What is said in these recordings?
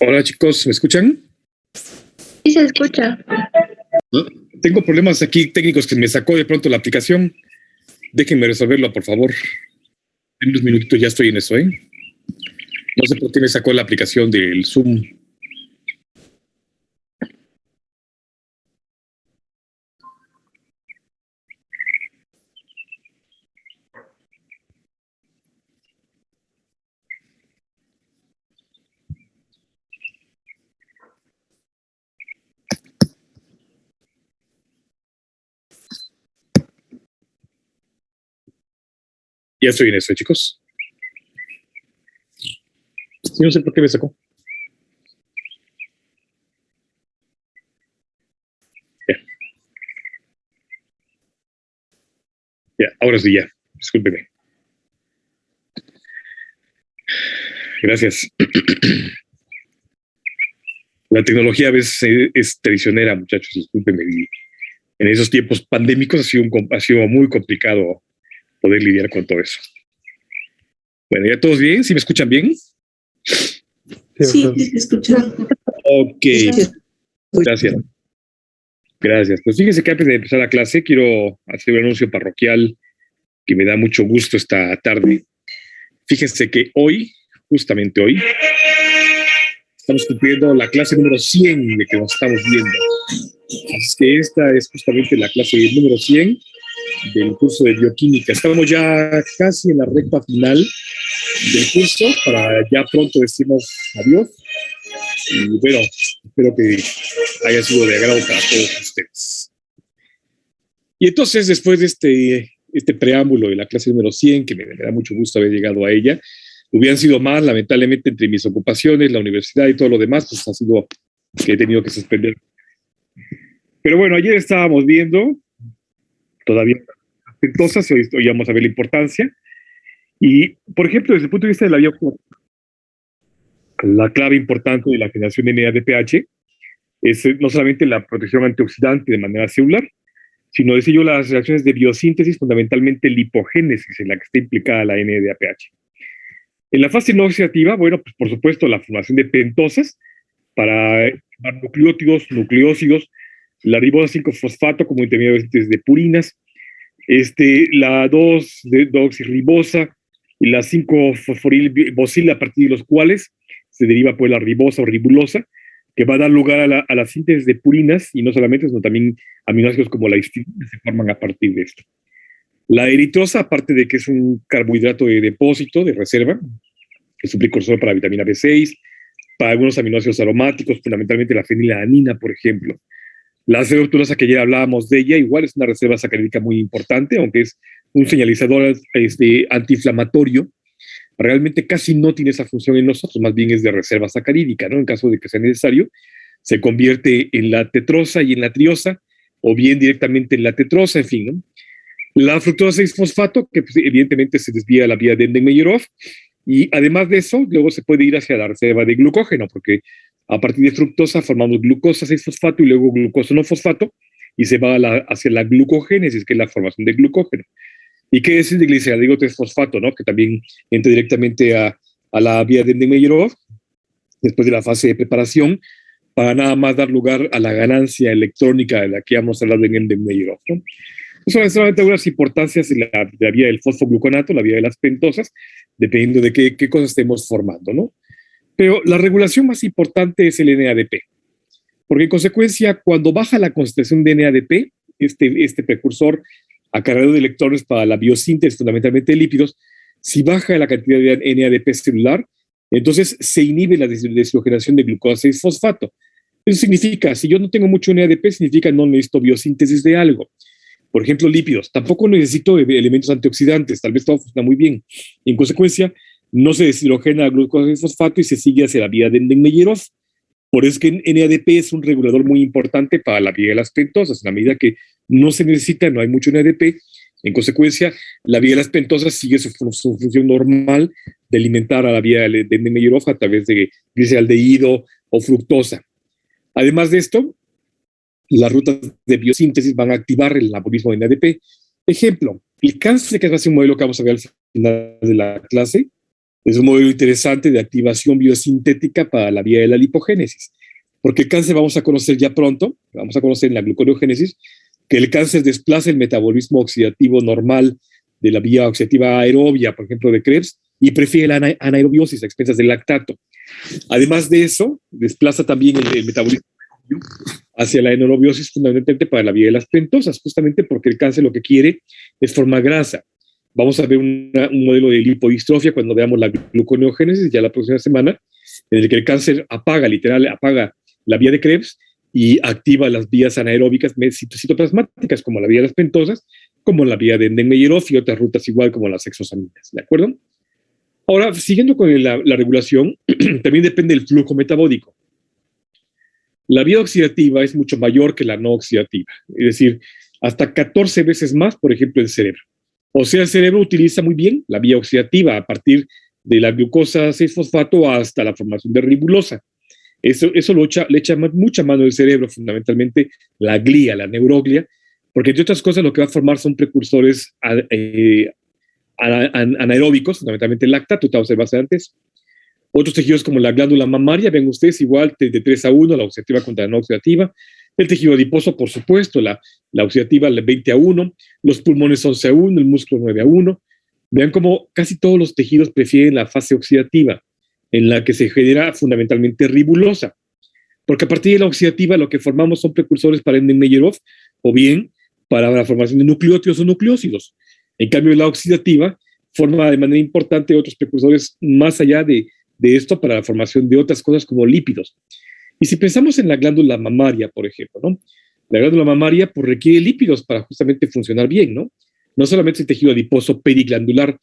Hola chicos, ¿me escuchan? Sí se escucha. ¿No? Tengo problemas aquí técnicos que me sacó de pronto la aplicación. Déjenme resolverlo, por favor. En unos minutitos ya estoy en eso, ¿eh? No sé por qué me sacó la aplicación del Zoom. Ya estoy en eso, chicos. Sí, no sé por qué me sacó. Ya, ya, ahora sí, ya. Discúlpeme. Gracias. La tecnología a veces es traicionera, muchachos, discúlpenme. Y en esos tiempos pandémicos ha sido muy complicado poder lidiar con todo eso. Bueno, ¿ya todos bien? ¿Sí me escuchan bien? Sí, se escucha. Ok, gracias. Gracias. Pues fíjense que antes de empezar la clase quiero hacer un anuncio parroquial que me da mucho gusto esta tarde. Fíjense que hoy, justamente hoy, estamos cumpliendo la clase número 100 de que nos estamos viendo. Así que esta es justamente la clase número 100 del curso de bioquímica. Estamos ya casi en la recta final del curso para ya pronto decirnos adiós. Y bueno, espero que haya sido de agrado para todos ustedes. Y entonces, después de este preámbulo de la clase número 100, que me da mucho gusto haber llegado a ella, hubieran sido más, lamentablemente, entre mis ocupaciones, la universidad y todo lo demás, pues ha sido que he tenido que suspender. Pero bueno, ayer estábamos viendo, todavía cosas, hoy vamos a ver la importancia. Y, por ejemplo, desde el punto de vista de la bioquímica, la clave importante de la generación de NADPH es no solamente la protección antioxidante de manera celular, sino decía yo las reacciones de biosíntesis, fundamentalmente lipogénesis, en la que está implicada la NADPH. En la fase no oxidativa, bueno, pues por supuesto la formación de pentosas para nucleótidos, nucleósidos, la ribosa 5-fosfato como intermediarios de purinas, la 2-deoxirribosa y la 5-fosforilbosila, a partir de los cuales se deriva pues la ribosa o ribulosa, que va a dar lugar a la síntesis de purinas, y no solamente, sino también aminoácidos como la histidina se forman a partir de esto. La eritrosa, aparte de que es un carbohidrato de depósito, de reserva, es un precursor para vitamina B6, para algunos aminoácidos aromáticos, fundamentalmente la fenilalanina, por ejemplo. La acerotulosa, que ya hablábamos de ella, igual es una reserva sacarídica muy importante, aunque es un señalizador antiinflamatorio. Realmente casi no tiene esa función en nosotros, más bien es de reserva sacarídica, ¿no? En caso de que sea necesario, se convierte en la tetrosa y en la triosa, o bien directamente en la tetrosa, en fin, ¿no? La fructosa 6-fosfato, que pues, evidentemente se desvía a la vía de Enden-Meyerhof, y además de eso, luego se puede ir hacia la reserva de glucógeno, porque a partir de fructosa formamos glucosa 6-fosfato y luego glucosa no fosfato, y se va hacia la glucogénesis, que es la formación de glucógeno. ¿Y qué es el de gliceraldehido 3-fosfato, ¿no? Que también entra directamente a la vía de Enden-Meyerhof, después de la fase de preparación, para nada más dar lugar a la ganancia electrónica de la que hemos hablado en Enden-Meyerhof, ¿no? Son solamente algunas importancias de la vía del fosfogluconato, la vía de las pentosas, dependiendo de qué cosas estemos formando, ¿no? Pero la regulación más importante es el NADP, porque en consecuencia, cuando baja la concentración de NADP, este precursor acarreador de electrones para la biosíntesis, fundamentalmente de lípidos, si baja la cantidad de NADP celular, entonces se inhibe la deshidrogenación de glucosa 6-fosfato. Eso significa, si yo no tengo mucho NADP, significa no necesito biosíntesis de algo. Por ejemplo, lípidos. Tampoco necesito elementos antioxidantes. Tal vez todo funciona muy bien. Y en consecuencia, no se deshidrogena glucosa 6-fosfato y se sigue hacia la vía de Enden-Meyerhof. Por eso es que NADP es un regulador muy importante para la vía de las pentosas. En la medida que no se necesita, no hay mucho NADP, en consecuencia, la vía de las pentosas sigue su función normal de alimentar a la vía de Enden-Meyerhof a través de gliceraldehído o fructosa. Además de esto, las rutas de biosíntesis van a activar el anabolismo de NADP. Ejemplo, el cáncer, que es un modelo que vamos a ver al final de la clase, Es un modelo interesante de activación biosintética para la vía de la lipogénesis, porque el cáncer vamos a conocer ya pronto, vamos a conocer en la gluconeogénesis, que el cáncer desplaza el metabolismo oxidativo normal de la vía oxidativa aerobia, por ejemplo, de Krebs, y prefiere la anaerobiosis a expensas del lactato. Además de eso, desplaza también el metabolismo hacia la anaerobiosis fundamentalmente para la vía de las pentosas, justamente porque el cáncer lo que quiere es formar grasa. Vamos a ver un modelo de lipodistrofia cuando veamos la gluconeogénesis ya la próxima semana, en el que el cáncer apaga la vía de Krebs y activa las vías anaeróbicas citoplasmáticas, como la vía de las pentosas, como la vía de Enden-Meyerhoff y otras rutas igual como las hexosaminas, ¿de acuerdo? Ahora, siguiendo con la regulación, también depende del flujo metabólico. La vía oxidativa es mucho mayor que la no oxidativa, es decir, hasta 14 veces más, por ejemplo, el cerebro. O sea, el cerebro utiliza muy bien la vía oxidativa a partir de la glucosa 6-fosfato hasta la formación de ribulosa. Eso le echa mucha mano el cerebro, fundamentalmente la glía, la neuroglia, porque entre otras cosas lo que va a formar son precursores anaeróbicos, fundamentalmente el lactato, te observaste antes. Otros tejidos como la glándula mamaria, ven ustedes igual de 3-1, la oxidativa contra la no oxidativa. El tejido adiposo, por supuesto, la oxidativa 20-1, los pulmones 11-1, el músculo 9-1. Vean cómo casi todos los tejidos prefieren la fase oxidativa, en la que se genera fundamentalmente ribulosa. Porque a partir de la oxidativa lo que formamos son precursores para Enden-Meyerhoff o bien para la formación de nucleótidos o nucleósidos. En cambio, la oxidativa forma de manera importante otros precursores más allá de esto para la formación de otras cosas como lípidos. Y si pensamos en la glándula mamaria, por ejemplo, ¿no? La glándula mamaria pues, requiere lípidos para justamente funcionar bien, ¿no? No solamente el tejido adiposo periglandular,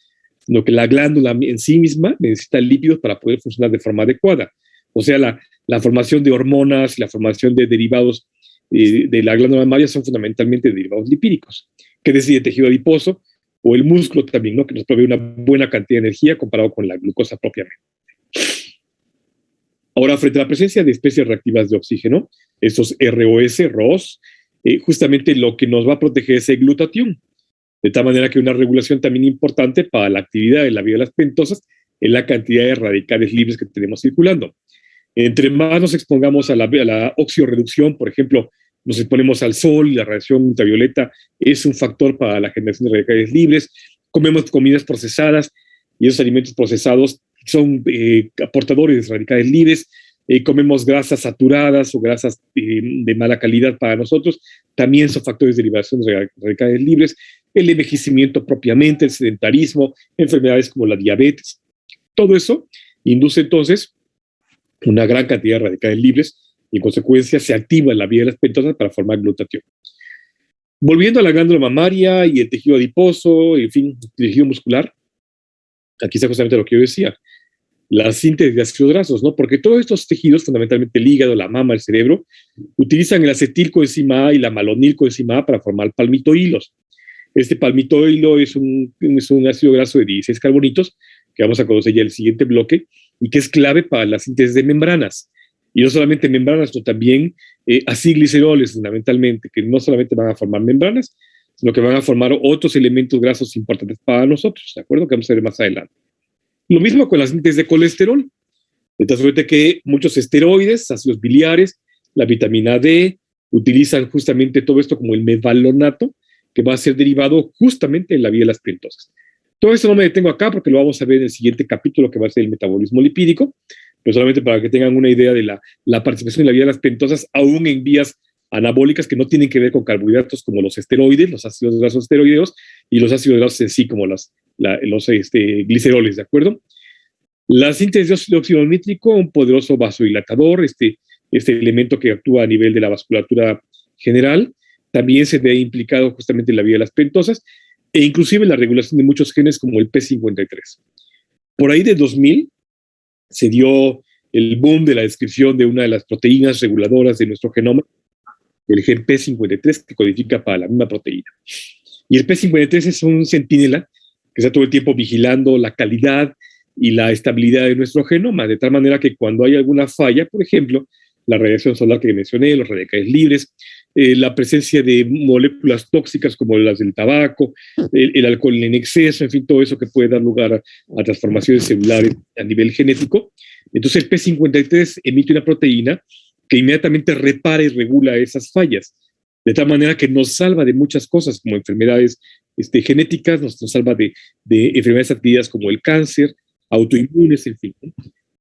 sino que la glándula en sí misma necesita lípidos para poder funcionar de forma adecuada. O sea, la formación de hormonas, la formación de derivados de la glándula mamaria son fundamentalmente derivados lipídicos, que decide el tejido adiposo o el músculo también, ¿no? Que nos provee una buena cantidad de energía comparado con la glucosa propiamente. Ahora, frente a la presencia de especies reactivas de oxígeno, estos ROS, justamente lo que nos va a proteger es el glutatión. De tal manera que una regulación también importante para la actividad de la vía de las pentosas es la cantidad de radicales libres que tenemos circulando. Entre más nos expongamos a la oxidorreducción, por ejemplo, nos exponemos al sol y la radiación ultravioleta es un factor para la generación de radicales libres. Comemos comidas procesadas y esos alimentos procesados son aportadores de radicales libres. Comemos grasas saturadas o grasas de mala calidad para nosotros, también son factores de liberación de radicales libres. El envejecimiento propiamente, el sedentarismo, enfermedades como la diabetes, todo eso induce entonces una gran cantidad de radicales libres y en consecuencia se activa la vía de las pentosas para formar glutatión. Volviendo a la glándula mamaria y el tejido adiposo, en fin, el tejido muscular, aquí está justamente lo que yo decía, la síntesis de ácidos grasos, ¿no? Porque todos estos tejidos, fundamentalmente el hígado, la mama, el cerebro, utilizan el acetilcoenzima A y la malonilcoenzima A para formar palmitoilos. Este palmitoilo es un ácido graso de 16 carbonitos, que vamos a conocer ya en el siguiente bloque, y que es clave para la síntesis de membranas. Y no solamente membranas, sino también acilgliceroles, fundamentalmente, que no solamente van a formar membranas, sino que van a formar otros elementos grasos importantes para nosotros, ¿de acuerdo? Que vamos a ver más adelante. Lo mismo con la síntesis de colesterol. De tal suerte que muchos esteroides, ácidos biliares, la vitamina D, utilizan justamente todo esto como el mevalonato, que va a ser derivado justamente en la vía de las pentosas. Todo esto no me detengo acá porque lo vamos a ver en el siguiente capítulo, que va a ser el metabolismo lipídico, pero solamente para que tengan una idea de la participación en la vía de las pentosas, aún en vías anabólicas que no tienen que ver con carbohidratos como los esteroides, los ácidos grasos esteroideos y los ácidos grasos en sí como los gliceroles, ¿de acuerdo? La síntesis de óxido nítrico, un poderoso vasodilatador, este elemento que actúa a nivel de la vasculatura general, también se ve implicado justamente en la vía de las pentosas e inclusive en la regulación de muchos genes como el P53. Por ahí de 2000 se dio el boom de la descripción de una de las proteínas reguladoras de nuestro genoma, el gen P53, que codifica para la misma proteína. Y el P53 es un centinela que está todo el tiempo vigilando la calidad y la estabilidad de nuestro genoma, de tal manera que cuando hay alguna falla, por ejemplo, la radiación solar que mencioné, los radicales libres, la presencia de moléculas tóxicas como las del tabaco, el alcohol en exceso, en fin, todo eso que puede dar lugar a transformaciones celulares a nivel genético. Entonces el P53 emite una proteína que inmediatamente repara y regula esas fallas, de tal manera que nos salva de muchas cosas como enfermedades genéticas, nos salva de enfermedades adquiridas como el cáncer, autoinmunes, en fin.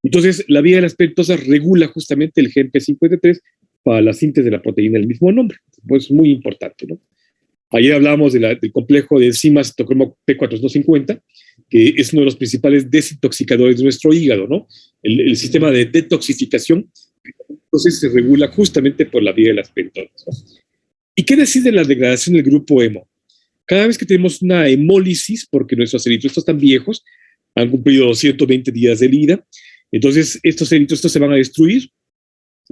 Entonces, la vía de las pentosas regula justamente el gen P53 para la síntesis de la proteína del mismo nombre. Pues es muy importante, ¿no? Ayer hablábamos del complejo de enzimas citocromo P450, que es uno de los principales desintoxicadores de nuestro hígado, ¿no? El sistema de detoxificación, entonces se regula justamente por la vía de las pentosas, ¿no? ¿Y qué decir de la degradación del grupo hemo? Cada vez que tenemos una hemólisis, porque nuestros eritrocitos están viejos, han cumplido 120 días de vida, entonces estos eritrocitos se van a destruir,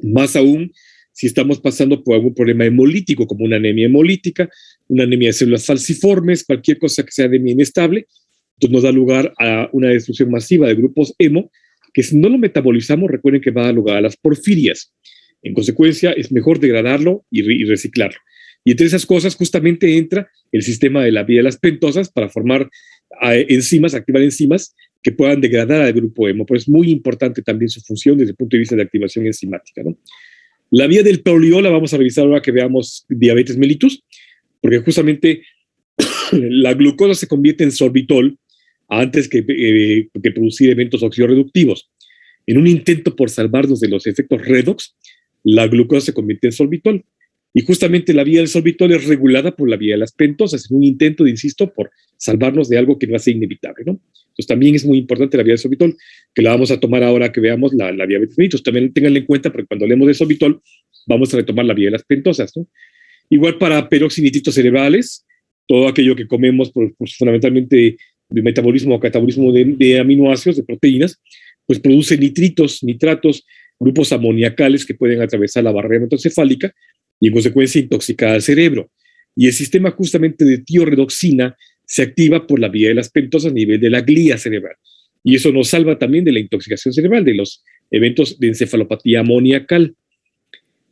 más aún si estamos pasando por algún problema hemolítico, como una anemia hemolítica, una anemia de células falciformes, cualquier cosa que sea anemia inestable, entonces nos da lugar a una destrucción masiva de grupos hemo, que si no lo metabolizamos, recuerden que va a dar lugar a las porfirias. En consecuencia, es mejor degradarlo y reciclarlo. Y entre esas cosas justamente entra el sistema de la vía de las pentosas para formar enzimas, activar enzimas que puedan degradar al grupo hemo. Pero es muy importante también su función desde el punto de vista de activación enzimática, ¿no? La vía del poliol la vamos a revisar ahora que veamos diabetes mellitus, porque justamente la glucosa se convierte en sorbitol antes que producir eventos oxidorreductivos. En un intento por salvarnos de los efectos redox, la glucosa se convierte en sorbitol. Y justamente la vía del sorbitol es regulada por la vía de las pentosas, en un intento, insisto, por salvarnos de algo que no hace inevitable, ¿no? Entonces también es muy importante la vía del sorbitol, que la vamos a tomar ahora que veamos la diabetes mellitus. También tenganla en cuenta, porque cuando hablemos de sorbitol, vamos a retomar la vía de las pentosas, ¿no? Igual para peroxinitritos cerebrales, todo aquello que comemos, pues fundamentalmente de metabolismo o catabolismo de aminoácidos, de proteínas, pues produce nitritos, nitratos, grupos amoniacales que pueden atravesar la barrera hematoencefálica y en consecuencia intoxicar al cerebro. Y el sistema justamente de tiorredoxina se activa por la vía de las pentosas a nivel de la glía cerebral. Y eso nos salva también de la intoxicación cerebral, de los eventos de encefalopatía amoniacal.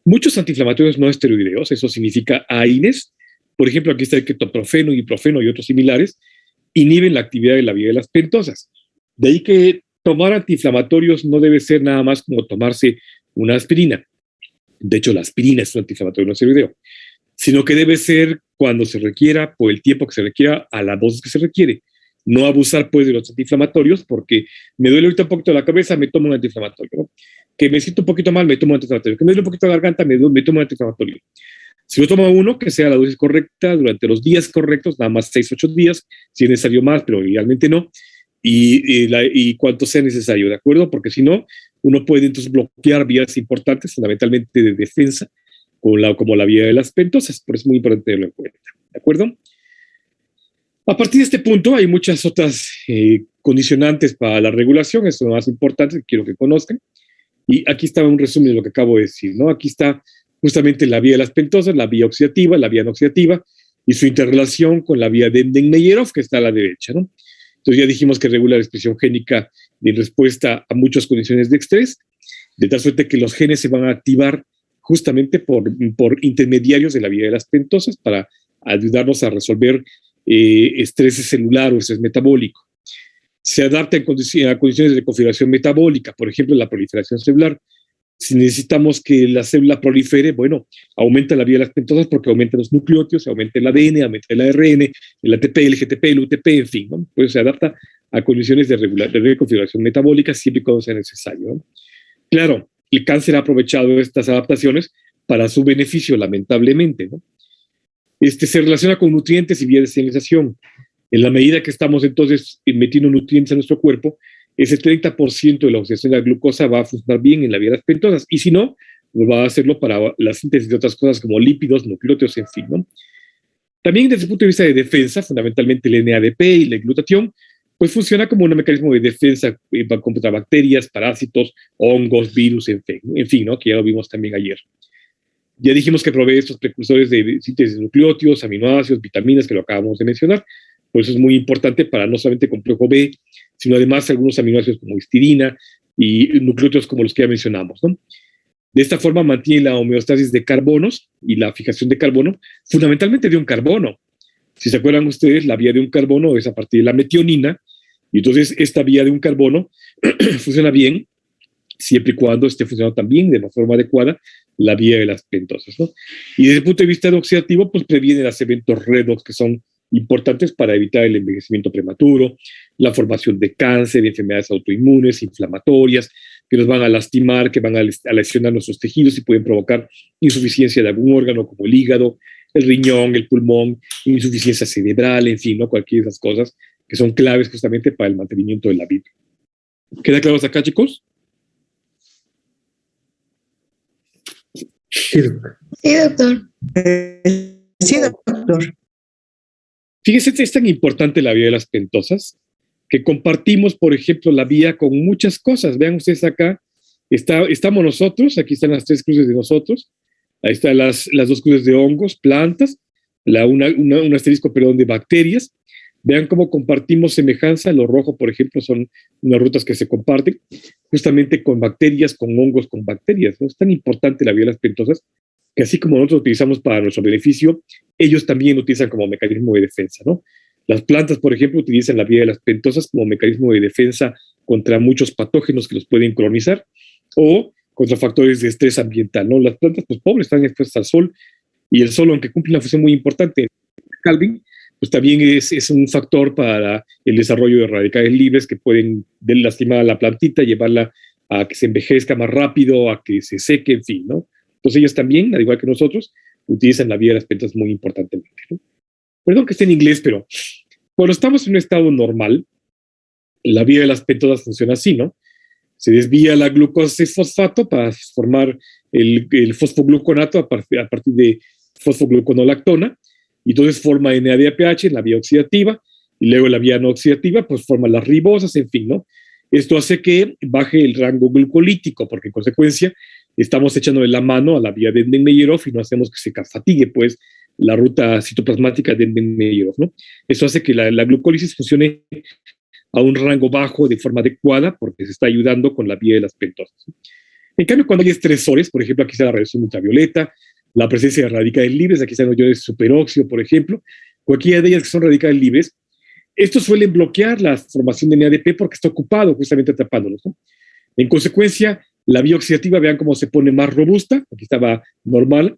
Muchos antiinflamatorios no esteroideos, eso significa AINES, por ejemplo, aquí está el ketoprofeno, ibuprofeno y otros similares, inhiben la actividad de la vía de las pentosas. De ahí que tomar antiinflamatorios no debe ser nada más como tomarse una aspirina. De hecho, la aspirina es un antiinflamatorio no esteroideo, sino que debe ser cuando se requiera, por el tiempo que se requiera, a la dosis que se requiere. No abusar, pues, de los antiinflamatorios, porque me duele ahorita un poquito la cabeza, me tomo un antiinflamatorio, ¿no? Que me siento un poquito mal, me tomo un antiinflamatorio. Que me duele un poquito la garganta, me tomo un antiinflamatorio. Si yo tomo uno, que sea la dosis correcta, durante los días correctos, nada más 6-8 días, si es necesario más, pero idealmente no, y cuanto sea necesario, ¿de acuerdo? Porque si no, uno puede entonces bloquear vías importantes, fundamentalmente de defensa, como la vía de las pentosas, por eso es muy importante tenerlo en cuenta, ¿de acuerdo? A partir de este punto hay muchas otras condicionantes para la regulación, eso es lo más importante que quiero que conozcan, y aquí está un resumen de lo que acabo de decir, ¿no? Aquí está justamente la vía de las pentosas, la vía oxidativa, la vía no oxidativa, y su interrelación con la vía de Embden-Meyerhof, que está a la derecha, ¿no? Entonces ya dijimos que regula la expresión génica en respuesta a muchas condiciones de estrés, de tal suerte que los genes se van a activar justamente por intermediarios de la vía de las pentosas para ayudarnos a resolver estrés celular o estrés metabólico. Se adapta a condiciones de configuración metabólica, por ejemplo, la proliferación celular. Si necesitamos que la célula prolifere, bueno, aumenta la vía de las pentosas porque aumentan los nucleótidos, aumenta el ADN, aumenta el ARN, el ATP, el GTP, el UTP, en fin, ¿no? Pues se adapta a condiciones de reconfiguración metabólica siempre y cuando sea necesario, ¿no? Claro, el cáncer ha aprovechado estas adaptaciones para su beneficio, lamentablemente, ¿no? Se relaciona con nutrientes y vías de señalización. En la medida que estamos entonces metiendo nutrientes a nuestro cuerpo, ese 30% de la oxidación de la glucosa va a funcionar bien en la vía de las pentosas, y si no, pues va a hacerlo para la síntesis de otras cosas como lípidos, nucleótidos, en fin, ¿no? También desde el punto de vista de defensa, fundamentalmente el NADP y la glutatión, pues funciona como un mecanismo de defensa contra bacterias, parásitos, hongos, virus, en fin, ¿no? Que ya lo vimos también ayer. Ya dijimos que provee estos precursores de síntesis de nucleótidos, aminoácidos, vitaminas, que lo acabamos de mencionar. Por eso es muy importante para no solamente complejo B, sino además algunos aminoácidos como histidina y nucleótidos como los que ya mencionamos, ¿no? De esta forma mantiene la homeostasis de carbonos y la fijación de carbono, fundamentalmente de un carbono. Si se acuerdan ustedes, la vía de un carbono es a partir de la metionina, y entonces esta vía de un carbono funciona bien, siempre y cuando esté funcionando también de la forma adecuada la vía de las pentosas, ¿no? Y desde el punto de vista oxidativo, pues previene los eventos redox que son importantes para evitar el envejecimiento prematuro, la formación de cáncer, enfermedades autoinmunes, inflamatorias, que nos van a lastimar, que van a lesionar nuestros tejidos y pueden provocar insuficiencia de algún órgano como el hígado, el riñón, el pulmón, insuficiencia cerebral, en fin, ¿no? Cualquiera de esas cosas que son claves justamente para el mantenimiento de la vida. ¿Queda claro hasta acá, chicos? Sí, doctor. Sí, doctor. Sí, doctor. Fíjense, es tan importante la vía de las pentosas que compartimos, por ejemplo, la vía con muchas cosas. Vean ustedes acá, estamos nosotros, aquí están las 3 cruces de nosotros, ahí están las 2 cruces de hongos, plantas, un asterisco, perdón, de bacterias. Vean cómo compartimos semejanza. Lo rojo, por ejemplo, son unas rutas que se comparten justamente con bacterias, con hongos, con bacterias, ¿no? Es tan importante la vía de las pentosas que así como nosotros utilizamos para nuestro beneficio, ellos también lo utilizan como mecanismo de defensa, ¿no? Las plantas, por ejemplo, utilizan la vía de las pentosas como mecanismo de defensa contra muchos patógenos que los pueden colonizar o contra factores de estrés ambiental, ¿no? Las plantas, pues pobres, están expuestas al sol y el sol, aunque cumple una función muy importante, Calvin, pues también es un factor para el desarrollo de radicales libres que pueden lastimar a la plantita, llevarla a que se envejezca más rápido, a que se seque, en fin, ¿no? Entonces ellos también, al igual que nosotros, utilizan la vía de las pentosas muy importantemente, ¿no? Perdón que esté en inglés, pero cuando estamos en un estado normal, la vía de las pentosas funciona así, ¿no? Se desvía la glucosa 6-fosfato para formar el fosfogluconato a partir de fosfogluconolactona, y entonces forma NADPH en la vía oxidativa, y luego la vía no oxidativa, pues forma las ribosas, en fin, ¿no? Esto hace que baje el rango glucolítico, porque en consecuencia estamos echándole la mano a la vía de Enden-Meyerhof y no hacemos que se fatigue, pues, la ruta citoplasmática de Enden-Meyerhof, ¿no? Eso hace que la glucólisis funcione a un rango bajo de forma adecuada porque se está ayudando con la vía de las pentosas. En cambio, cuando hay estresores, por ejemplo, aquí está la radiación ultravioleta, la presencia de radicales libres, aquí están los iones superóxido, por ejemplo, cualquiera de ellas que son radicales libres, estos suelen bloquear la formación de NADP porque está ocupado justamente atrapándolos, ¿no? En consecuencia, la vía oxidativa, vean cómo se pone más robusta, aquí estaba normal,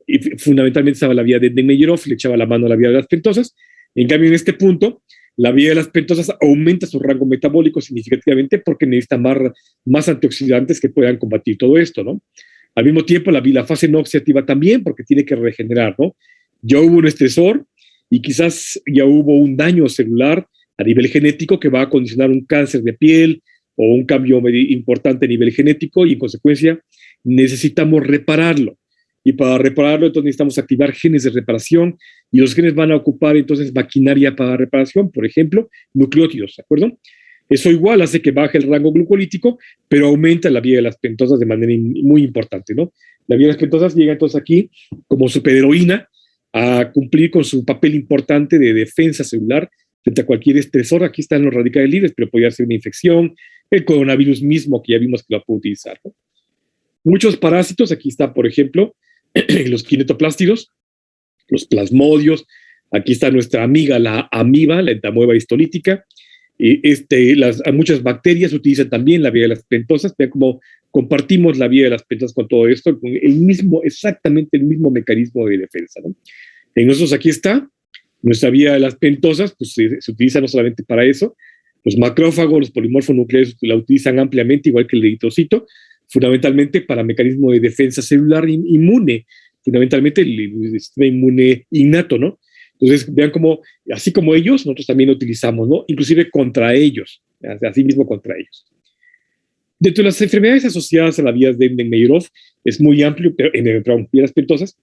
y fundamentalmente estaba la vía de Enden-Meyerhof, le echaba la mano a la vía de las pentosas. En cambio, en este punto, la vía de las pentosas aumenta su rango metabólico significativamente porque necesita más antioxidantes que puedan combatir todo esto, ¿no? Al mismo tiempo, la fase no oxidativa también, porque tiene que regenerar, ¿no? Ya hubo un estresor y quizás ya hubo un daño celular a nivel genético que va a condicionar un cáncer de piel o un cambio importante a nivel genético y en consecuencia necesitamos repararlo. Y para repararlo, entonces necesitamos activar genes de reparación y los genes van a ocupar entonces maquinaria para reparación, por ejemplo, nucleótidos, ¿de acuerdo? Eso igual hace que baje el rango glucolítico, pero aumenta la vía de las pentosas de manera muy importante, ¿no? La vía de las pentosas llega entonces aquí como superheroína a cumplir con su papel importante de defensa celular frente a cualquier estresor. Aquí están los radicales libres, pero podría ser una infección, el coronavirus mismo que ya vimos que lo puede utilizar, ¿no? Muchos parásitos, aquí está, por ejemplo, los kinetoplástidos, los plasmodios, aquí está nuestra amiga, la amiba, la entamoeba histolítica, muchas bacterias utilizan también la vía de las pentosas. Vean cómo compartimos la vía de las pentosas con todo esto, con exactamente el mismo mecanismo de defensa, ¿no? En nosotros aquí está nuestra vía de las pentosas, pues se utiliza no solamente para eso, los macrófagos, los polimorfonucleares la utilizan ampliamente, igual que el eritrocito, fundamentalmente para mecanismo de defensa celular inmune, fundamentalmente el sistema inmune innato, ¿no? Entonces, vean cómo, así como ellos, nosotros también lo utilizamos, ¿no? Inclusive contra ellos, así mismo contra ellos. Dentro de las enfermedades asociadas a la vía de Enden-Meyerhof, es muy amplio, pero en vías pentosas,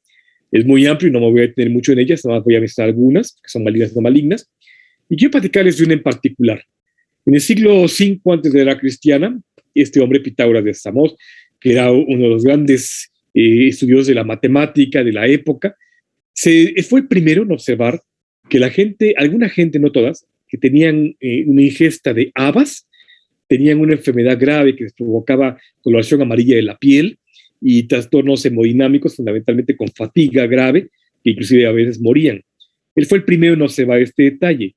es muy amplio y no me voy a detener mucho en ellas, no voy a mencionar algunas, que son malignas o no malignas. Y quiero platicarles de una en particular. En el siglo V antes de la era cristiana, este hombre, Pitágoras de Samos, que era uno de los grandes estudiosos de la matemática de la época, fue el primero en observar que alguna gente, no todas, que tenían una ingesta de habas, tenían una enfermedad grave que les provocaba coloración amarilla de la piel y trastornos hemodinámicos, fundamentalmente con fatiga grave, que inclusive a veces morían. Él fue el primero en observar este detalle.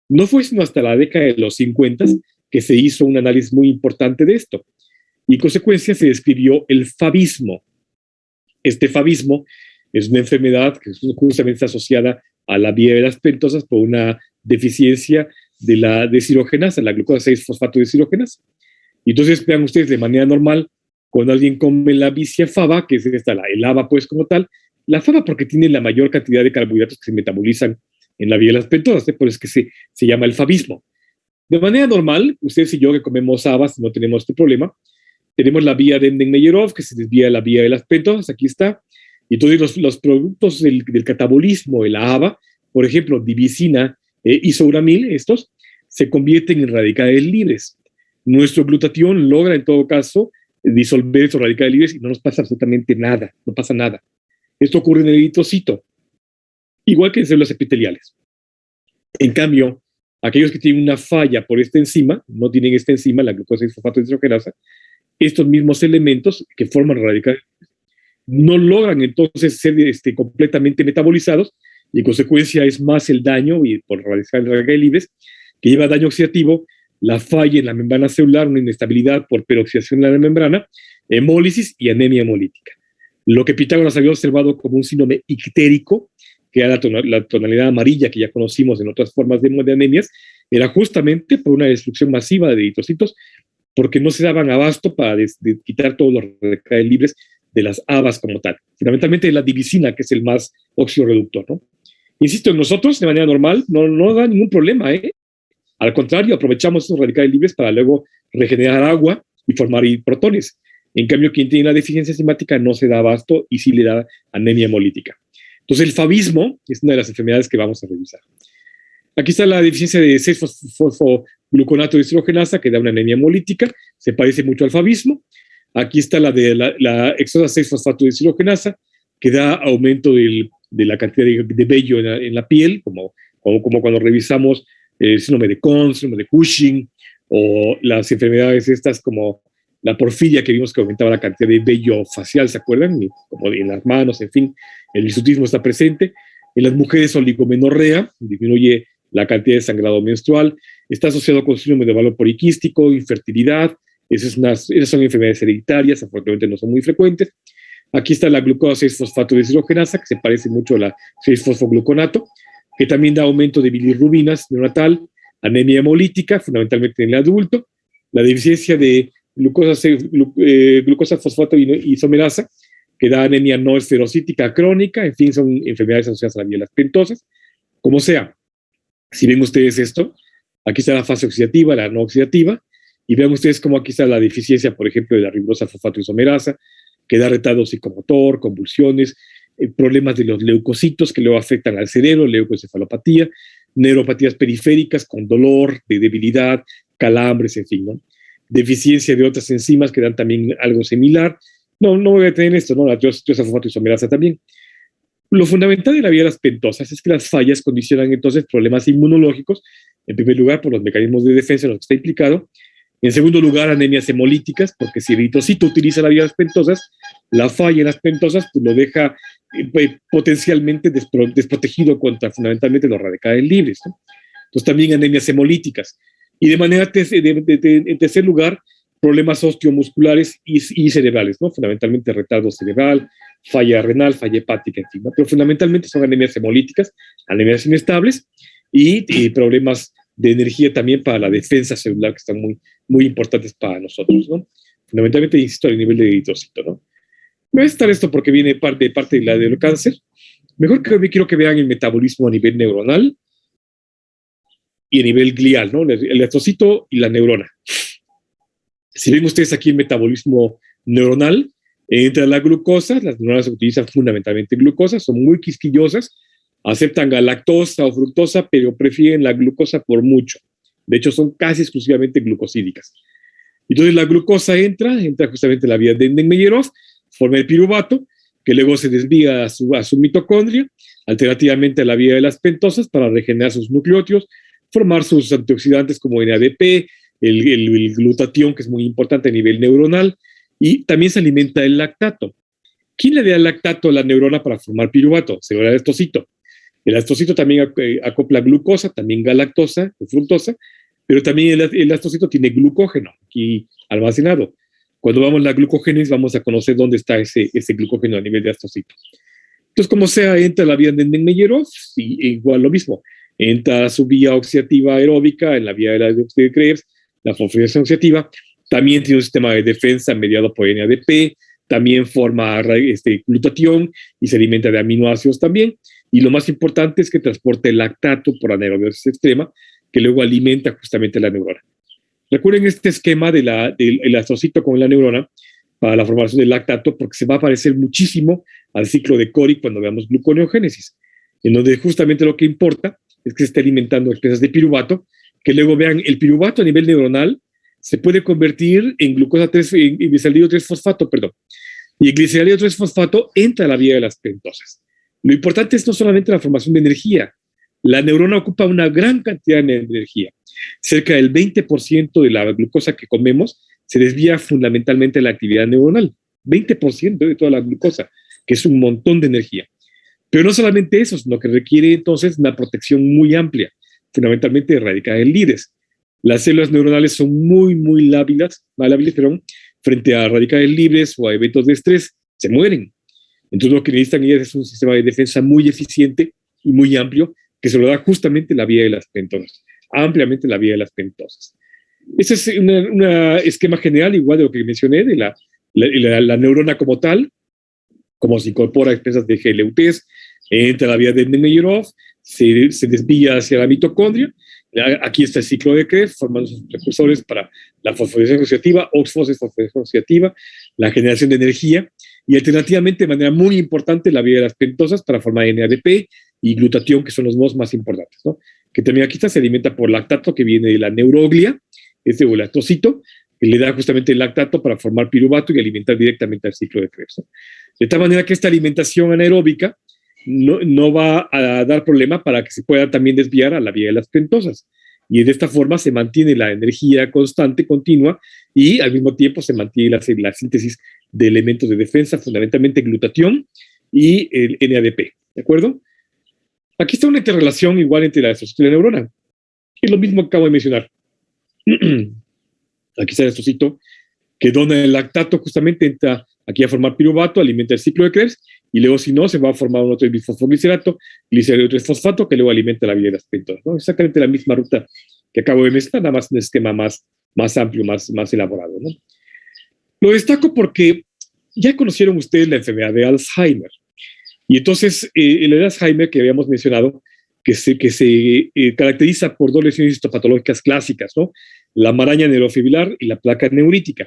No fue sino hasta la década de los 50 que se hizo un análisis muy importante de esto. Y en consecuencia se describió el favismo. Este favismo es una enfermedad que justamente está asociada a la vía de las pentosas por una deficiencia de la deshidrogenasa, la glucosa 6-fosfato deshidrogenasa. Y entonces vean ustedes de manera normal, cuando alguien come la vicia fava, que es esta, el haba pues como tal, la fava porque tiene la mayor cantidad de carbohidratos que se metabolizan en la vía de las pentosas, por eso es que se llama el favismo. De manera normal, ustedes y yo que comemos habas no tenemos este problema, tenemos la vía de Enden-Meyerhof, que se desvía de la vía de las pentosas, aquí está, y entonces los productos del catabolismo de la haba, por ejemplo, divisina, isoburamil, estos, se convierten en radicales libres. Nuestro glutatión logra en todo caso disolver esos radicales libres y no nos pasa absolutamente nada, no pasa nada. Esto ocurre en el eritrocito, igual que en células epiteliales. En cambio, aquellos que tienen una falla por esta enzima, no tienen esta enzima, la glucosa 6-fosfato deshidrogenasa, estos mismos elementos que forman radicales no logran entonces ser completamente metabolizados y en consecuencia es más el daño y por radicales libres que lleva daño oxidativo, la falla en la membrana celular, una inestabilidad por peroxidación de la membrana, hemólisis y anemia hemolítica. Lo que Pitágoras había observado como un síndrome ictérico, que era la tonalidad amarilla que ya conocimos en otras formas de anemias, era justamente por una destrucción masiva de eritrocitos, porque no se daban abasto para quitar todos los radicales libres de las habas como tal. Fundamentalmente la divisina, que es el más oxidorreductor, ¿no? Insisto, en nosotros, de manera normal, no da ningún problema, ¿eh? Al contrario, aprovechamos esos radicales libres para luego regenerar agua y formar protones. En cambio, quien tiene la deficiencia enzimática no se da abasto y sí le da anemia hemolítica. Entonces, el favismo es una de las enfermedades que vamos a revisar. Aquí está la deficiencia de 6-fosfogluconato deshidrogenasa, que da una anemia hemolítica, se parece mucho al favismo. Aquí está la de la exosa 6-fosfato deshidrogenasa, que da aumento de la cantidad de vello en la piel, como cuando revisamos el síndrome de Crohn, síndrome de Cushing, o las enfermedades estas como la porfiria, que vimos que aumentaba la cantidad de vello facial, ¿se acuerdan? Como en las manos, en fin, el hirsutismo está presente. En las mujeres, oligomenorrea, disminuye la cantidad de sangrado menstrual, está asociado con síndrome de ovario poliquístico, infertilidad. Esas son enfermedades hereditarias, afortunadamente no son muy frecuentes. Aquí está la glucosa 6-fosfato deshidrogenasa, que se parece mucho a la 6-fosfogluconato, que también da aumento de bilirrubinas neonatal, anemia hemolítica, fundamentalmente en el adulto, la deficiencia de glucosa fosfato isomerasa, que da anemia no esferocítica crónica, en fin, son enfermedades asociadas a la vía de las pentosas. Como sea, si ven ustedes esto, aquí está la fase oxidativa, la no oxidativa, y vean ustedes cómo aquí está la deficiencia, por ejemplo, de la ribosa fosfato isomerasa, que da retardo psicomotor, convulsiones, problemas de los leucocitos que luego afectan al cerebro, leucoencefalopatía, neuropatías periféricas con dolor, de debilidad, calambres, en fin, ¿no? Deficiencia de otras enzimas que dan también algo similar. No voy a tener esto, ¿no? La fosfato isomerasa también. Lo fundamental de la vía de las pentosas es que las fallas condicionan entonces problemas inmunológicos, en primer lugar por los mecanismos de defensa en los que está implicado, en segundo lugar anemias hemolíticas, porque si el eritrocito utiliza la vía de las pentosas, la falla en las pentosas pues, lo deja potencialmente desprotegido contra fundamentalmente los radicales libres, ¿no? Entonces también anemias hemolíticas. Y de manera, en tercer lugar, problemas osteomusculares y cerebrales, ¿no? Fundamentalmente retardo cerebral, falla renal, falla hepática, en fin, ¿no? Pero fundamentalmente son anemias hemolíticas, anemias inestables y problemas de energía también para la defensa celular que están muy importantes para nosotros, ¿no? Fundamentalmente, insisto, al nivel de eritrocito, ¿no? No es estar esto porque viene parte de la del cáncer. Mejor que me quiero que vean el metabolismo a nivel neuronal y a nivel glial, ¿no? El eritrocito y la neurona. Si ven ustedes aquí el metabolismo neuronal, entra la glucosa, las neuronas utilizan fundamentalmente glucosa, son muy quisquillosas, aceptan galactosa o fructosa, pero prefieren la glucosa por mucho. De hecho, son casi exclusivamente glucosídicas. Entonces, la glucosa entra justamente en la vía de Enden-Meyerhof, forma el piruvato, que luego se desvía a su mitocondria, alternativamente a la vía de las pentosas para regenerar sus nucleótidos, formar sus antioxidantes como NADP, el glutatión, que es muy importante a nivel neuronal, y también se alimenta el lactato. ¿Quién le da el lactato a la neurona para formar piruvato? Se lo da el astocito. El astocito también acopla glucosa, también galactosa o fructosa, pero también el astocito tiene glucógeno aquí almacenado. Cuando vamos a la glucogénesis vamos a conocer dónde está ese glucógeno a nivel de astocito. Entonces, como sea, entra la vía de Mendenhall-Negerov y igual lo mismo. Entra su vía oxidativa aeróbica en la vía de la dióxido de Krebs, la fosforilación oxidativa. También tiene un sistema de defensa mediado por NADP. También forma glutatión y se alimenta de aminoácidos también. Y lo más importante es que transporta el lactato por anaerobiosis extrema, que luego alimenta justamente la neurona. Recuerden este esquema del astrocito con la neurona para la formación del lactato, porque se va a parecer muchísimo al ciclo de Cori cuando veamos gluconeogénesis, en donde justamente lo que importa es que se esté alimentando especies de piruvato, que luego vean el piruvato a nivel neuronal se puede convertir en glucosa 3, en gliceraldehído 3-fosfato, perdón. Y el gliceraldehído 3-fosfato entra a la vía de las pentosas. Lo importante es no solamente la formación de energía. La neurona ocupa una gran cantidad de energía. Cerca del 20% de la glucosa que comemos se desvía fundamentalmente a la actividad neuronal. 20% de toda la glucosa, que es un montón de energía. Pero no solamente eso, sino que requiere entonces una protección muy amplia, fundamentalmente de radicales libres. Las células neuronales son muy lábiles, frente a radicales libres o a eventos de estrés, se mueren. Entonces lo que necesitan ellas es un sistema de defensa muy eficiente y muy amplio, que se lo da justamente la vía de las pentosas, ampliamente la vía de las pentosas. Ese es un esquema general, igual de lo que mencioné, de la neurona como tal, como se incorpora a especies de GLUTs, entra a la vía de Mendenhall-Negerov, se desvía hacia la mitocondria. Aquí está el ciclo de Krebs, formando sus precursores para la fosforilación oxidativa, fosforilación oxidativa, la generación de energía, y alternativamente, de manera muy importante, la vía de las pentosas para formar NADP y glutatión, que son los dos más importantes, ¿no? Que también aquí se alimenta por lactato, que viene de la neuroglia, o el lactocito, que le da justamente el lactato para formar piruvato y alimentar directamente al ciclo de Krebs, ¿no? De tal manera que esta alimentación anaeróbica no va a dar problema para que se pueda también desviar a la vía de las pentosas. Y de esta forma se mantiene la energía constante, continua, y al mismo tiempo se mantiene la síntesis de elementos de defensa, fundamentalmente glutatión y el NADP. ¿De acuerdo? Aquí está una interrelación igual entre la estrocito y la neurona. Es lo mismo que acabo de mencionar. Aquí está el estrocito, que dona el lactato, justamente entra aquí a formar piruvato, alimenta el ciclo de Krebs, y luego si no, se va a formar un otro bifosfoglicerato, gliceraldehído 3-fosfato, que luego alimenta la vía de las pentosas, ¿no? Exactamente la misma ruta que acabo de mencionar, nada más un esquema más amplio, más elaborado, ¿no? Lo destaco porque ya conocieron ustedes la enfermedad de Alzheimer. Y entonces, el Alzheimer que habíamos mencionado, que se caracteriza por dos lesiones histopatológicas clásicas, ¿no? La maraña neurofibrilar y la placa neurítica.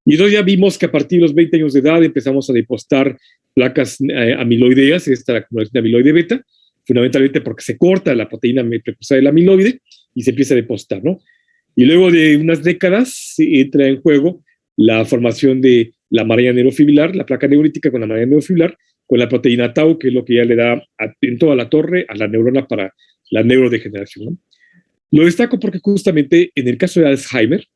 Y entonces ya vimos que a partir de los 20 años de edad empezamos a depositar placas amiloideas, esta acumulación de amiloide beta, fundamentalmente porque se corta la proteína precursora del amiloide y se empieza a depositar, ¿no? Y luego de unas décadas entra en juego la formación de la maraña neurofibrilar, la placa neurítica con la maraña neurofibrilar, con la proteína tau, que es lo que ya le da en toda la torre a la neurona para la neurodegeneración, ¿no? Lo destaco porque justamente en el caso de Alzheimer,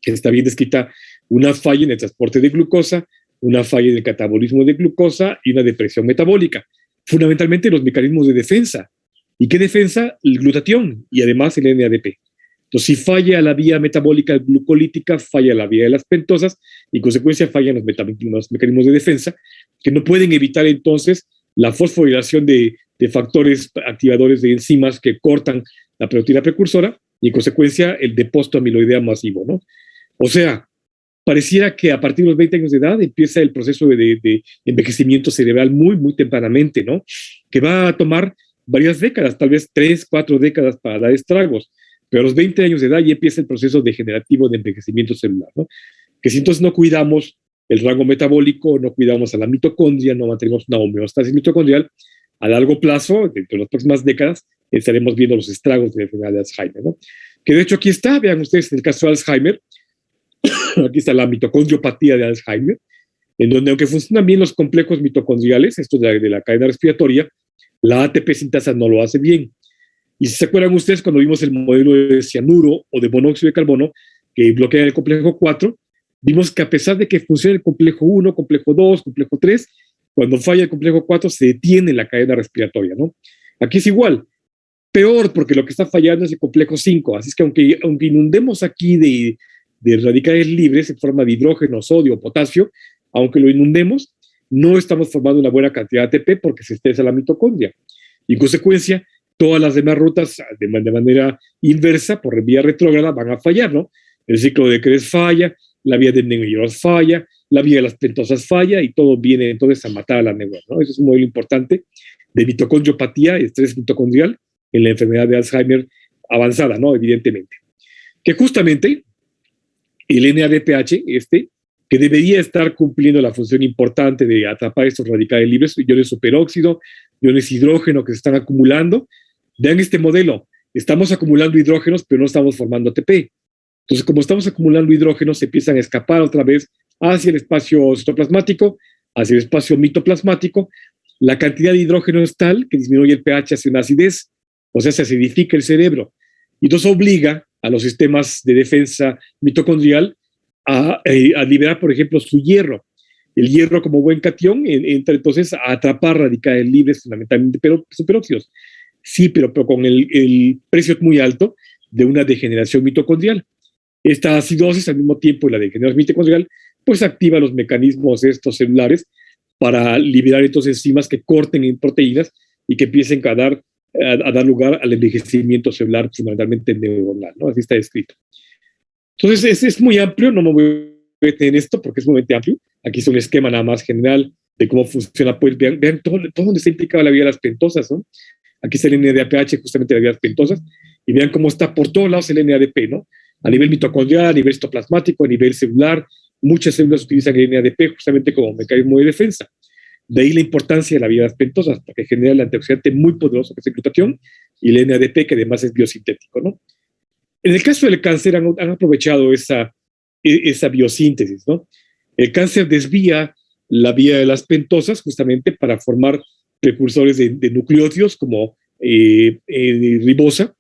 que está bien descrita una falla en el transporte de glucosa, una falla en el catabolismo de glucosa y una depresión metabólica. Fundamentalmente los mecanismos de defensa. ¿Y qué defensa? El glutatión y además el NADP. Entonces, si falla la vía metabólica glucolítica, falla la vía de las pentosas y en consecuencia fallan los mecanismos de defensa que no pueden evitar entonces la fosforilación de factores activadores de enzimas que cortan la proteína precursora y en consecuencia el depósito amiloidea masivo, ¿no? O sea, pareciera que a partir de los 20 años de edad empieza el proceso de envejecimiento cerebral muy tempranamente, ¿no? Que va a tomar varias décadas, tal vez 3, 4 décadas para dar estragos, pero a los 20 años de edad ya empieza el proceso degenerativo de envejecimiento celular, ¿no? Que si entonces no cuidamos el rango metabólico, no cuidamos a la mitocondria, no mantenemos una homeostasis mitocondrial, a largo plazo, dentro de las próximas décadas, estaremos viendo los estragos de la enfermedad de Alzheimer, ¿no? Que de hecho aquí está, vean ustedes en el caso de Alzheimer, aquí está la mitocondriopatía de Alzheimer, en donde aunque funcionan bien los complejos mitocondriales, esto de la cadena respiratoria, la ATP sintasa no lo hace bien. Y si se acuerdan ustedes cuando vimos el modelo de cianuro o de monóxido de carbono que bloquea el complejo 4, vimos que a pesar de que funciona el complejo 1, complejo 2, complejo 3, cuando falla el complejo 4 se detiene la cadena respiratoria, ¿no? Aquí es igual, peor porque lo que está fallando es el complejo 5, así es que aunque inundemos aquí de radicales libres en forma de hidrógeno, sodio, potasio, aunque lo inundemos, no estamos formando una buena cantidad de ATP porque se estresa la mitocondria. Y en consecuencia, todas las demás rutas de manera inversa, por vía retrógrada, van a fallar, ¿no? El ciclo de Krebs falla, la vía de neuronas falla, la vía de las pentosas falla y todo viene entonces a matar a la neurona, ¿no? Ese es un modelo importante de mitocondriopatía, estrés mitocondrial en la enfermedad de Alzheimer avanzada, ¿no? Evidentemente. Que justamente el NADPH, que debería estar cumpliendo la función importante de atrapar estos radicales libres, iones superóxido, iones hidrógeno que se están acumulando. Vean este modelo, estamos acumulando hidrógenos, pero no estamos formando ATP. Entonces, como estamos acumulando hidrógenos, se empiezan a escapar otra vez hacia el espacio citoplasmático, hacia el espacio mitoplasmático. La cantidad de hidrógeno es tal que disminuye el pH hacia una acidez, o sea, se acidifica el cerebro. Y entonces obliga a los sistemas de defensa mitocondrial a liberar, por ejemplo, su hierro. El hierro, como buen catión, entra entonces a atrapar radicales libres, fundamentalmente superóxidos. Sí, pero con el precio muy alto de una degeneración mitocondrial. Esta acidosis, al mismo tiempo, la degeneración mitocondrial, pues activa los mecanismos estos celulares para liberar entonces enzimas que corten en proteínas y que empiecen a dar lugar al envejecimiento celular, fundamentalmente neuronal, ¿no? Así está descrito. Entonces, es muy amplio, no me voy a meter en esto porque es muy amplio. Aquí es un esquema nada más general de cómo funciona. Pues vean todo donde está implicada la vía de las pentosas, ¿no? Aquí está el NADPH, justamente la vía de las pentosas, y vean cómo está por todos lados el NADP, ¿no? A nivel mitocondrial, a nivel citoplasmático, a nivel celular. Muchas células utilizan el NADP justamente como mecanismo de defensa. De ahí la importancia de la vía de las pentosas, porque genera el antioxidante muy poderoso que es el glutatión y el NADP, que además es biosintético, ¿no? En el caso del cáncer han aprovechado esa biosíntesis, ¿no? El cáncer desvía la vía de las pentosas justamente para formar precursores de nucleótidos como ribosa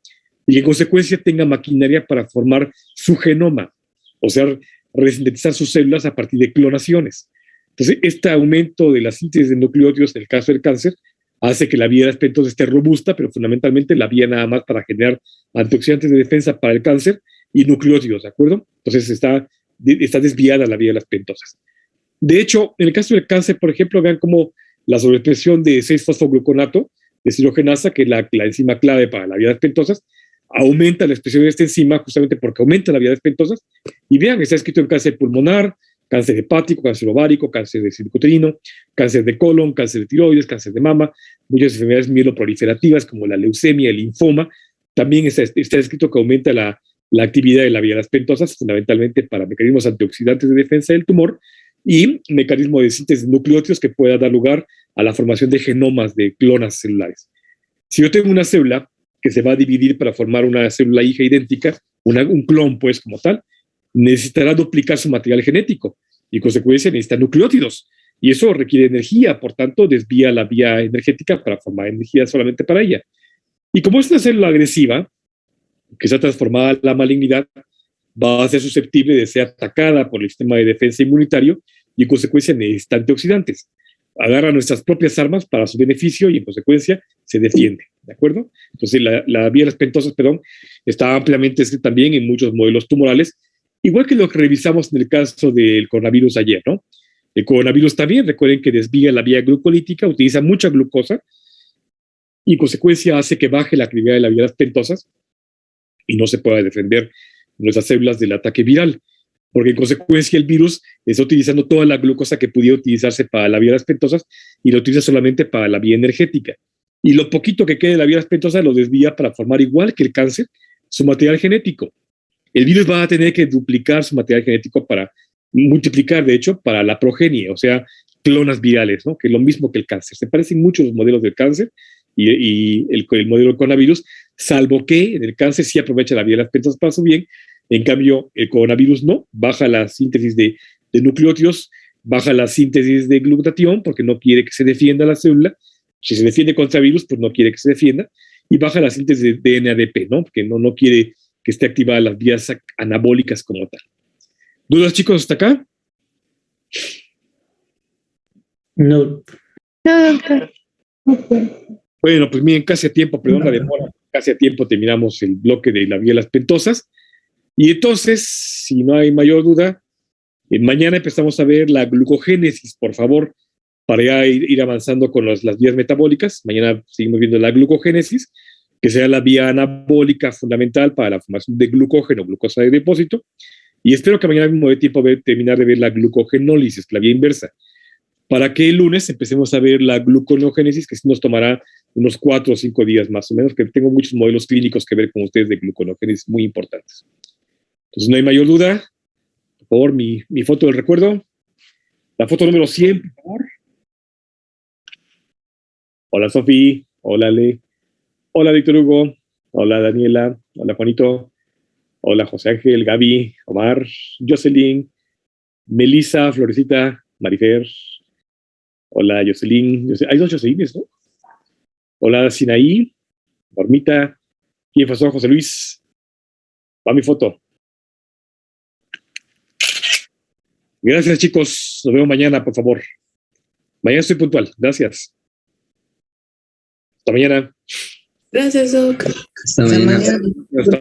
y en consecuencia tenga maquinaria para formar su genoma, o sea, resintetizar sus células a partir de clonaciones. Entonces, este aumento de la síntesis de nucleótidos en el caso del cáncer hace que la vía de las pentosas esté robusta, pero fundamentalmente la vía nada más para generar antioxidantes de defensa para el cáncer y nucleótidos, ¿de acuerdo? Entonces está desviada la vía de las pentosas. De hecho, en el caso del cáncer, por ejemplo, vean cómo la sobreexpresión de 6-fosfogluconato, de cilogenasa, que es la enzima clave para la vía de las pentosas, aumenta la expresión de esta enzima justamente porque aumenta la vía de las pentosas. Y vean, está escrito en cáncer pulmonar, cáncer hepático, cáncer ovárico, cáncer de cervicuterino, cáncer de colon, cáncer de tiroides, cáncer de mama, muchas enfermedades mieloproliferativas como la leucemia, el linfoma. También está escrito que aumenta la actividad de la vía de las pentosas, fundamentalmente para mecanismos antioxidantes de defensa del tumor y mecanismo de síntesis de nucleótidos que pueda dar lugar a la formación de genomas de clonas celulares. Si yo tengo una célula que se va a dividir para formar una célula hija idéntica, un clon pues como tal, necesitará duplicar su material genético y en consecuencia necesita nucleótidos y eso requiere energía, por tanto desvía la vía energética para formar energía solamente para ella. Y como es una célula agresiva, que está transformada a la malignidad, va a ser susceptible de ser atacada por el sistema de defensa inmunitario y en consecuencia necesita antioxidantes. Agarra nuestras propias armas para su beneficio y en consecuencia se defiende, ¿de acuerdo? Entonces la vía de las pentosas, está ampliamente escrita también en muchos modelos tumorales, igual que lo que revisamos en el caso del coronavirus ayer, ¿no? El coronavirus también, recuerden que desvía la vía glucolítica, utiliza mucha glucosa y en consecuencia hace que baje la actividad de la vía de las pentosas y no se pueda defender nuestras células del ataque viral, porque en consecuencia el virus está utilizando toda la glucosa que pudiera utilizarse para la vía de las pentosas y lo utiliza solamente para la vía energética. Y lo poquito que quede de la vía de las pentosas lo desvía para formar, igual que el cáncer, su material genético. El virus va a tener que duplicar su material genético para multiplicar, de hecho, para la progenie, o sea, clonas virales, ¿no? Que es lo mismo que el cáncer. Se parecen mucho los modelos del cáncer y el modelo del coronavirus, salvo que en el cáncer sí aprovecha la vía de las pentosas para su bien. En cambio, el coronavirus no, baja la síntesis de nucleótidos, baja la síntesis de glutatión porque no quiere que se defienda la célula. Si se defiende contra virus, pues no quiere que se defienda. Y baja la síntesis de NADP, ¿no? Porque no quiere que esté activada las vías anabólicas como tal. ¿Dudas, chicos, hasta acá? No. No, doctor. Bueno, pues miren, casi a tiempo, perdón la demora, casi a tiempo terminamos el bloque de la vía de las pentosas. Y entonces, si no hay mayor duda, mañana empezamos a ver la glucogénesis, por favor, para ya ir avanzando con las vías metabólicas. Mañana seguimos viendo la glucogénesis, que será la vía anabólica fundamental para la formación de glucógeno, glucosa de depósito. Y espero que mañana mismo dé tiempo a terminar de ver la glucogenólisis, la vía inversa, para que el lunes empecemos a ver la gluconogénesis, que sí nos tomará unos 4 o 5 días más o menos, que tengo muchos modelos clínicos que ver con ustedes de gluconogénesis muy importantes. Entonces, no hay mayor duda. Por favor, mi foto del recuerdo. La foto número 100, por favor. Hola, Sofi. Hola, Ale. Hola, Víctor Hugo. Hola, Daniela. Hola, Juanito. Hola, José Ángel, Gaby, Omar, Jocelyn, Melissa, Florecita, Marifer. Hola, Jocelyn. Hay 2 Jocelines, ¿no? Hola, Sinaí, Normita. ¿Quién pasó? José Luis. Va mi foto. Gracias, chicos. Nos vemos mañana, por favor. Mañana estoy puntual. Gracias. Hasta mañana. Gracias, Doc. Hasta mañana. Hasta